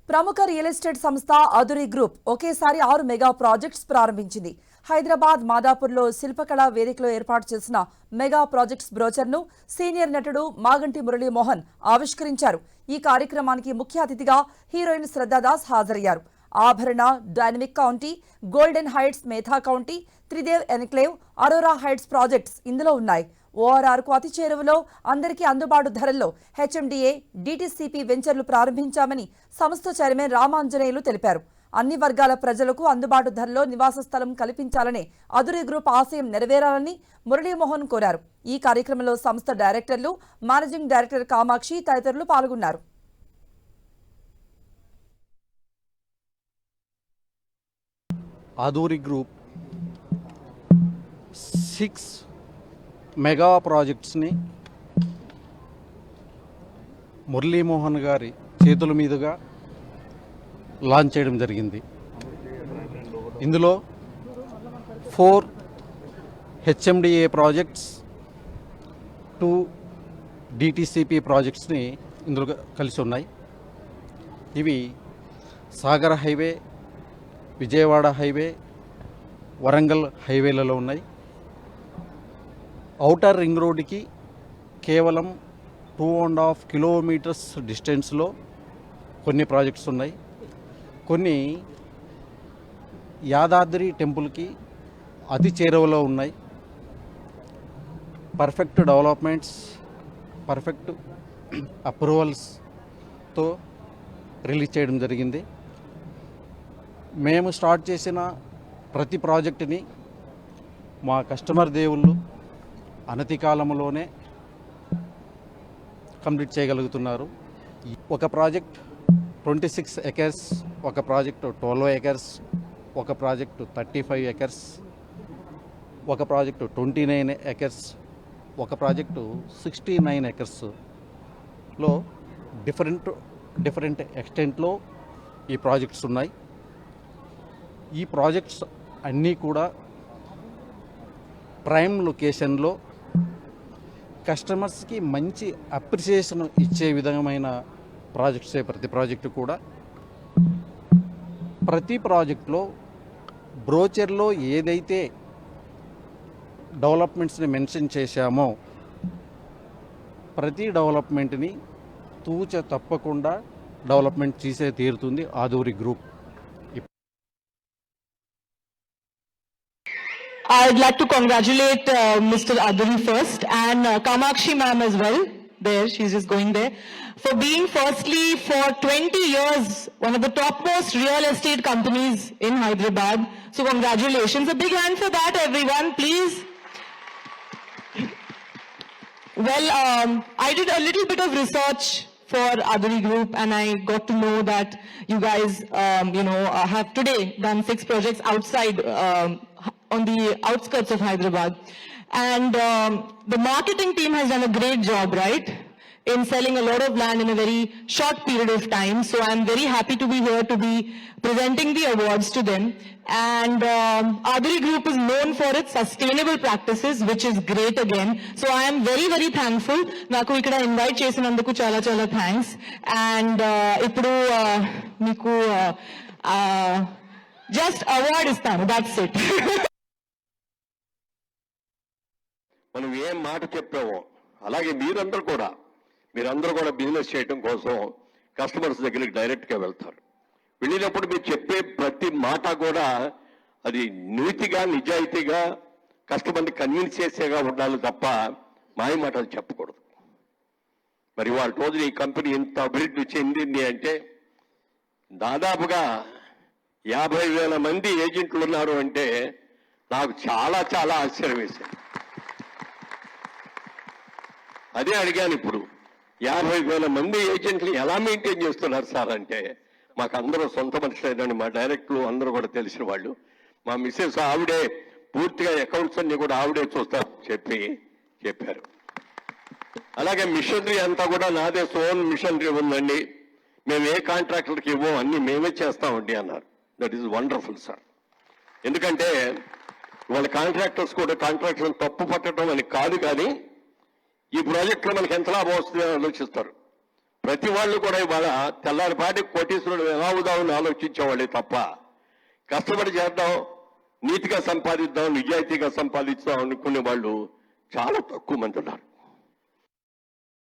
ప్రముఖ real estate సంస్థ అదురి group ఒకేసారి 6 మెగా ప్రాజెక్ట్స్ ప్రారంభించింది. హైదరాబాద్ మాదాపూర్లో శిల్పకళా వేదికలో ఏర్పాటు చేసిన మెగా ప్రాజెక్ట్స్ బ్రోచర్ను సీనియర్ నటుడు మాగంటి మురళీమోహన్ ఆవిష్కరించారు. ఈ కార్యక్రమానికి ముఖ్య అతిథిగా హీరోయిన్ శ్రద్ధాదాస్ హాజరయ్యారు. Abharana, dynamic county, golden heights Medha county, Tridev enclave, Aurora heights projects ఇందులో ఉన్నాయి. ఓఆర్ఆర్కు అతి చేరువలో అందరికీ అందుబాటు ధరల్లో హెచ్ఎండిఏ, డీటీసీపీ వెంచర్లు ప్రారంభించామని సంస్థ చైర్మన్ రామాంజనేయులు తెలిపారు. అన్ని వర్గాల ప్రజలకు అందుబాటు ధరలో నివాస స్థలం కల్పించాలనే అదురి గ్రూప్ ఆశయం నెరవేరాలని మురళీమోహన్ కోరారు. ఈ కార్యక్రమంలో సంస్థ డైరెక్టర్లు, మేనేజింగ్ డైరెక్టర్ కామాక్షి తదితరులు పాల్గొన్నారు. అదురి గ్రూప్ 6 మెగా ప్రాజెక్ట్స్ని మురళీమోహన్ గారి చేతుల మీదుగా లాంచ్ చేయడం జరిగింది. ఇందులో 4 హెచ్ఎండిఏ ప్రాజెక్ట్స్, 2 డిటిసిపి ప్రాజెక్ట్స్ని ఇందులో కలిసి ఉన్నాయి. ఇవి సాగర్ హైవే, విజయవాడ హైవే, వరంగల్ హైవేలలో ఉన్నాయి. ఔటర్ రింగ్ రోడ్డుకి కేవలం 2.5 కిలోమీటర్స్ డిస్టెన్స్లో కొన్ని ప్రాజెక్ట్స్ ఉన్నాయి. కొన్ని యాదాద్రి టెంపుల్కి అతి చేరువలో ఉన్నాయి. పర్ఫెక్ట్ డెవలప్మెంట్స్, పర్ఫెక్ట్ అప్రూవల్స్తో రిలీజ్ చేయడం జరిగింది. మేము స్టార్ట్ చేసిన ప్రతి ప్రాజెక్టుని మా కస్టమర్ దేవుళ్ళు అనతి కాలంలోనే కంప్లీట్ చేయగలుగుతున్నారు. ఒక ప్రాజెక్ట్ 26 ఎకర్స్, ఒక ప్రాజెక్టు 12 ఎకర్స్, ఒక ప్రాజెక్టు 35 ఎకర్స్, ఒక ప్రాజెక్టు 29 ఎకర్స్, ఒక ప్రాజెక్టు 69 ఎకర్స్లో డిఫరెంట్ ఎక్స్టెంట్లో ఈ ప్రాజెక్ట్స్ ఉన్నాయి. ఈ ప్రాజెక్ట్స్ అన్నీ కూడా ప్రైమ్ లొకేషన్లో కస్టమర్స్కి మంచి అప్రిసియేషన్ ఇచ్చే విధమైన ప్రాజెక్ట్సే. ప్రతి ప్రాజెక్ట్లో బ్రోచర్లో ఏదైతే డెవలప్మెంట్స్ని మెన్షన్ చేశామో ప్రతి డెవలప్మెంట్ని తూచ తప్పకుండా డెవలప్మెంట్ చేసే తీరుతుంది అదురి group. I'd like to congratulate Mr. Aduri first and Kamakshi ma'am as well. There, she's just going there. For being firstly for 20 years one of the topmost real estate companies in Hyderabad. So congratulations. A big hand for that, everyone, please. Well, I did a little bit of research for Aduri Group and I got to know that you guys, have today done 6 projects outside on the outskirts of Hyderabad. And the marketing team has done a great job, right, in selling a lot of land in a very short period of time. So I'm very happy to be here to be presenting the awards to them. And Aduri Group is known for its sustainable practices, which is great again. So I am very, very thankful. Naku ikkada invite chesinanduku chala chala thanks. And ippudu meeku just award istanu. That's it. మనం ఏం మాట చెప్పామో అలాగే మీరందరూ కూడా business చేయడం కోసం customers దగ్గరికి డైరెక్ట్గా వెళ్తారు. వెళ్ళినప్పుడు మీరు చెప్పే ప్రతి మాట కూడా అది నీతిగా, నిజాయితీగా కస్టమర్ని కన్విన్స్ చేసేగా ఉండాలి తప్ప మాయ మాటలు చెప్పకూడదు. మరి వాళ్ళ రోజున ఈ కంపెనీ ఇంత అభివృద్ధి చెందింది అంటే దాదాపుగా 50,000 మంది ఏజెంట్లు ఉన్నారు అంటే నాకు చాలా చాలా ఆశ్చర్యం వేసింది. అదే అడిగాను, ఇప్పుడు 50,000 మంది ఏజెంట్లు ఎలా మెయింటైన్ చేస్తున్నారు సార్ అంటే మాకు అందరూ సొంత మనుషులేదండి, మా డైరెక్టర్లు అందరూ కూడా తెలిసిన వాళ్ళు. మా మిస్సెస్ ఆవిడే పూర్తిగా అకౌంట్స్ అన్ని కూడా ఆవిడే చూస్తారు చెప్పారు. అలాగే మిషనరీ అంతా కూడా నాదే సోన్ మిషనరీ ఉందండి, మేము ఏ కాంట్రాక్టర్కి ఇవ్వం, అన్ని మేమే చేస్తామండి అన్నారు. That is wonderful sir. ఎందుకంటే వాళ్ళ కాంట్రాక్టర్స్ కూడా కాంట్రాక్టర్లను తప్పు పట్టడం అని కాదు, కానీ ఈ ప్రాజెక్టులో మనకి ఎంత లాభం వస్తుందని ఆలోచిస్తారు. ప్రతి వాళ్ళు కూడా ఇవాళ తెల్లారిపాటి కోటీశ్వరుడు ఎలా అవుదామని ఆలోచించేవాళ్ళే తప్ప కష్టపడి చేద్దాం, నీతిగా సంపాదిద్దాం, నిజాయితీగా సంపాదిద్దాం అనుకునే వాళ్ళు చాలా తక్కువ మంది ఉన్నారు.